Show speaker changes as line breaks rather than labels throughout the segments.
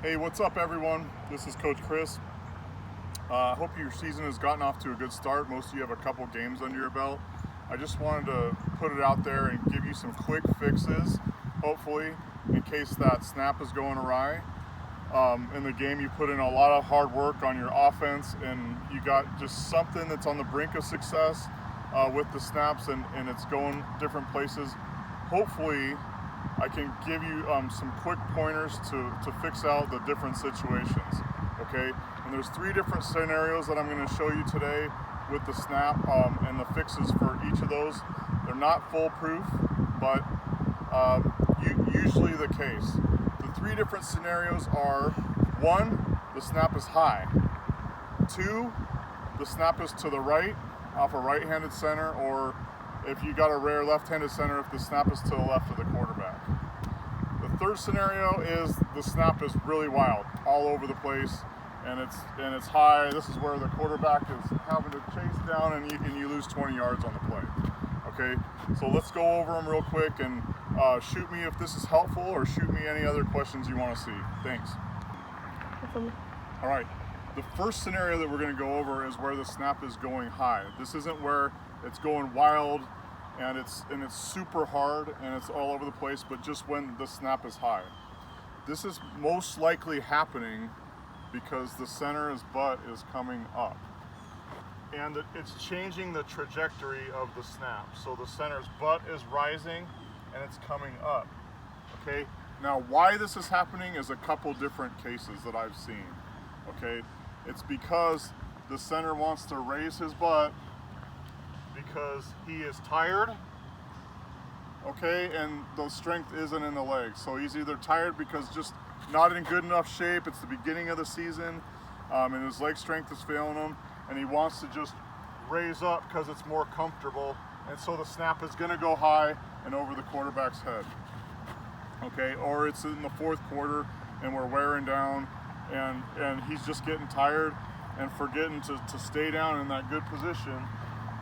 Hey, what's up everyone? This is Coach Chris. I hope your season has gotten off to a good start. Most of you have a couple games under your belt. I just wanted to put it out there and give you some quick fixes, hopefully, in case that snap is going awry. In the game, you put in a lot of hard work on your offense and you got just something that's on the brink of success with the snaps and it's going different places. Hopefully, I can give you some quick pointers to fix out the different situations, okay? And there's 3 different scenarios that I'm going to show you today with the snap and the fixes for each of those. They're not foolproof, but usually the case. The 3 different scenarios are: 1, the snap is high; 2, the snap is to the right off a right-handed center, or if you got a rare left-handed center, if the snap is to the left of the quarterback. The 3rd scenario is the snap is really wild, all over the place, and it's high. This is where the quarterback is having to chase down and you lose 20 yards on the play. Okay, so let's go over them real quick and shoot me if this is helpful, or shoot me any other questions you want to see. Thanks. All right, the first scenario that we're going to go over is where the snap is going high. This isn't where it's going wild and it's super hard and it's all over the place, but just when the snap is high. This is most likely happening because the center's butt is coming up and it's changing the trajectory of the snap. So the center's butt is rising and it's coming up. Okay, now why this is happening is a couple different cases that I've seen. Okay, it's because the center wants to raise his butt because he is tired, okay, and the strength isn't in the legs. So he's either tired because just not in good enough shape, it's the beginning of the season, and his leg strength is failing him, and he wants to just raise up because it's more comfortable, and so the snap is going to go high and over the quarterback's head. Okay, or it's in the 4th quarter and we're wearing down and he's just getting tired and forgetting to stay down in that good position.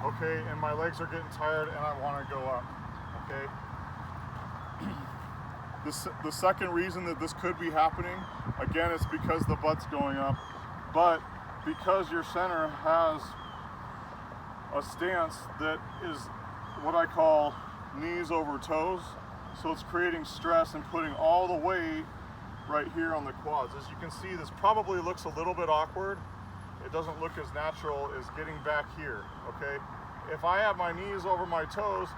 Okay, and my legs are getting tired and I want to go up. Okay. The second reason that this could be happening, again, it's because the butt's going up, but because your center has a stance that is what I call knees over toes, so it's creating stress and putting all the weight right here on the quads. As you can see, this probably looks a little bit awkward. It doesn't look as natural as getting back here, okay? If I have my knees over my toes,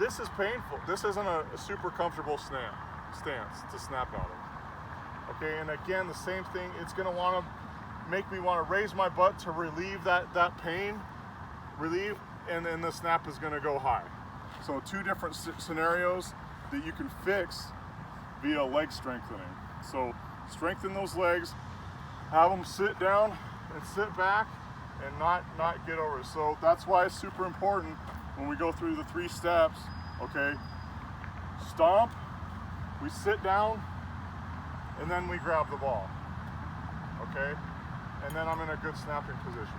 this is painful. This isn't a super comfortable stance to snap out of. Okay, and again, the same thing, it's gonna wanna make me wanna raise my butt to relieve that pain, and then the snap is gonna go high. So 2 different scenarios that you can fix via leg strengthening. So strengthen those legs, have them sit down and sit back and not get over it. So that's why it's super important when we go through the 3 steps, okay? Stomp, we sit down, and then we grab the ball, okay? And then I'm in a good snapping position,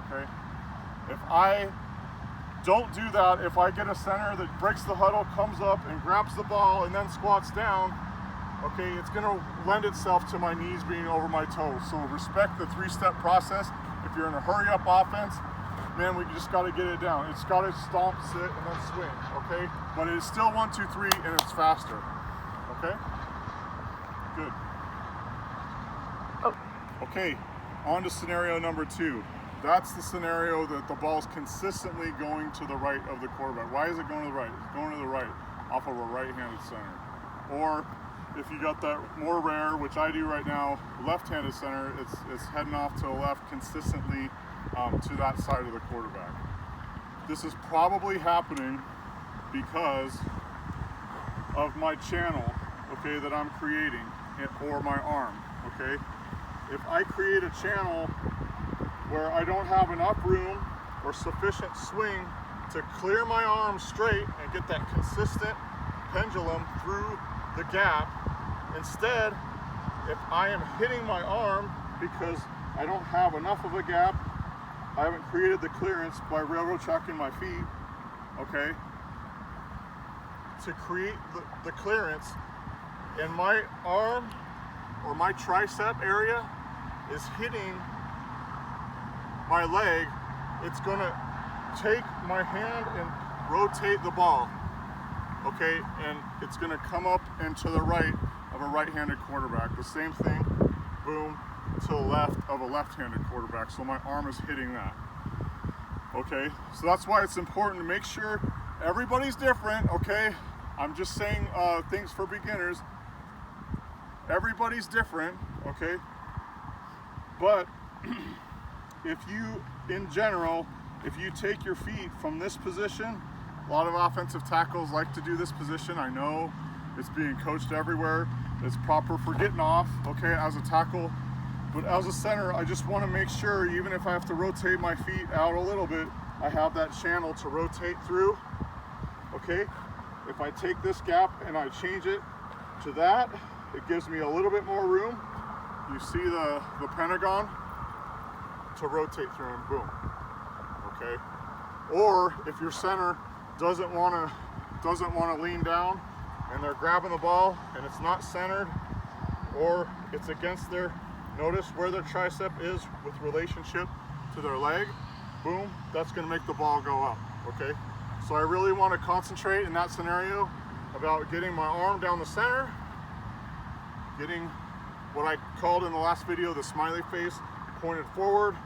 okay? If I don't do that, if I get a center that breaks the huddle, comes up and grabs the ball and then squats down, okay, it's gonna lend itself to my knees being over my toes. So respect the 3-step process. If you're in a hurry-up offense, man, we just gotta get it down. It's gotta stomp, sit, and then swing, okay? But it is still 1, 2, 3, and it's faster, okay? Good.
Oh.
Okay, on to scenario number 2. That's the scenario that the ball's consistently going to the right of the quarterback. Why is it going to the right? It's going to the right off of a right-handed center. Or if you got that more rare, which I do right now, left-handed center, it's heading off to the left consistently to that side of the quarterback. This is probably happening because of my channel, okay, that I'm creating, or my arm, okay? If I create a channel where I don't have enough room or sufficient swing to clear my arm straight and get that consistent pendulum through the gap, instead, if I am hitting my arm because I don't have enough of a gap, I haven't created the clearance by railroad tracking my feet, okay, to create the clearance, and my arm or my tricep area is hitting my leg, it's gonna take my hand and rotate the ball, okay? And it's gonna come up and to the right of a right-handed quarterback. The same thing, boom, to the left of a left-handed quarterback. So my arm is hitting that, okay? So that's why it's important to make sure everybody's different, okay? I'm just saying things for beginners. Everybody's different, okay? But if you, in general, if you take your feet from this position, a lot of offensive tackles like to do this position. I know it's being coached everywhere. It's proper for getting off, okay, as a tackle. But as a center, I just want to make sure, even if I have to rotate my feet out a little bit, I have that channel to rotate through, okay? If I take this gap and I change it to that, it gives me a little bit more room. You see the pentagon to rotate through and boom, okay? Or if your center doesn't want to lean down and they're grabbing the ball and it's not centered or it's against their, notice where their tricep is with relationship to their leg, boom, that's going to make the ball go up, okay? So I really want to concentrate in that scenario about getting my arm down the center, getting what I called in the last video the smiley face pointed forward,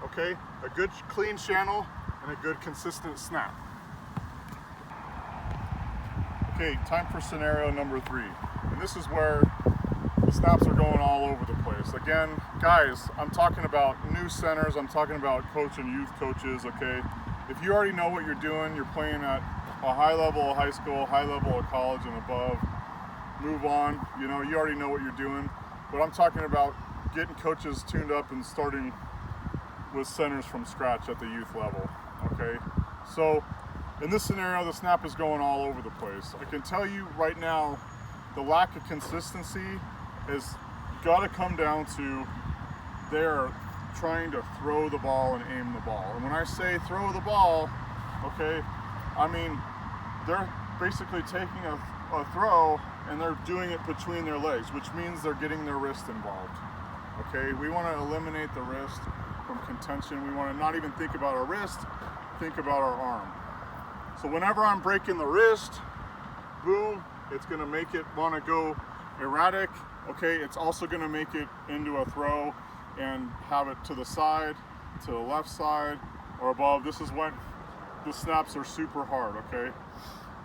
okay? A good clean channel and a good consistent snap. Okay, time for scenario number 3. And this is where the snaps are going all over the place. Again, guys, I'm talking about new centers, I'm talking about coaching youth coaches, okay? If you already know what you're doing, you're playing at a high level of high school, high level of college and above, move on, you know, you already know what you're doing. But I'm talking about getting coaches tuned up and starting with centers from scratch at the youth level, okay? So in this scenario, the snap is going all over the place. I can tell you right now, the lack of consistency has got to come down to they're trying to throw the ball and aim the ball. And when I say throw the ball, okay, I mean they're basically taking a throw and they're doing it between their legs, which means they're getting their wrist involved. Okay, we want to eliminate the wrist from contention. We want to not even think about our wrist, think about our arm. So whenever I'm breaking the wrist, boom, it's going to make it want to go erratic. Okay, it's also going to make it into a throw and have it to the side, to the left side, or above. This is when the snaps are super hard, okay?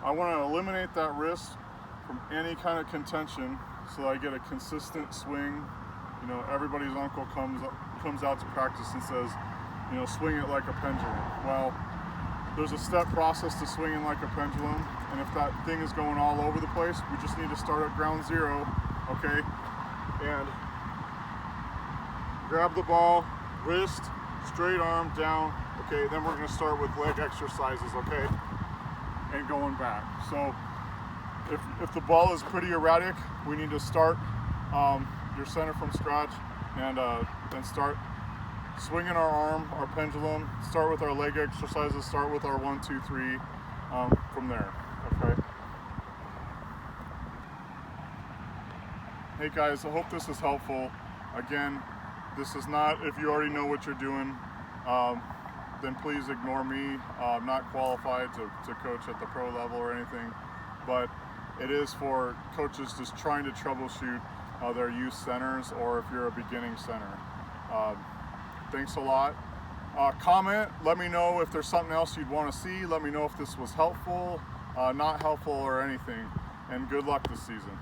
I want to eliminate that wrist from any kind of contention so that I get a consistent swing. You know, everybody's uncle comes out to practice and says, you know, swing it like a pendulum. Well, there's a step process to swinging like a pendulum, and if that thing is going all over the place, we just need to start at ground zero, okay? And grab the ball, wrist, straight arm down, okay? Then we're gonna start with leg exercises, okay? And going back. So if the ball is pretty erratic, we need to start your center from scratch and then start swinging our arm, our pendulum, start with our leg exercises, start with our 1, 2, 3 from there, okay? Hey guys, I hope this is helpful. Again, this is not, if you already know what you're doing, then please ignore me. I'm not qualified to coach at the pro level or anything, but it is for coaches just trying to troubleshoot their youth centers, or if you're a beginning center. Thanks a lot. Comment, let me know if there's something else you'd want to see. Let me know if this was helpful, not helpful, or anything. And good luck this season.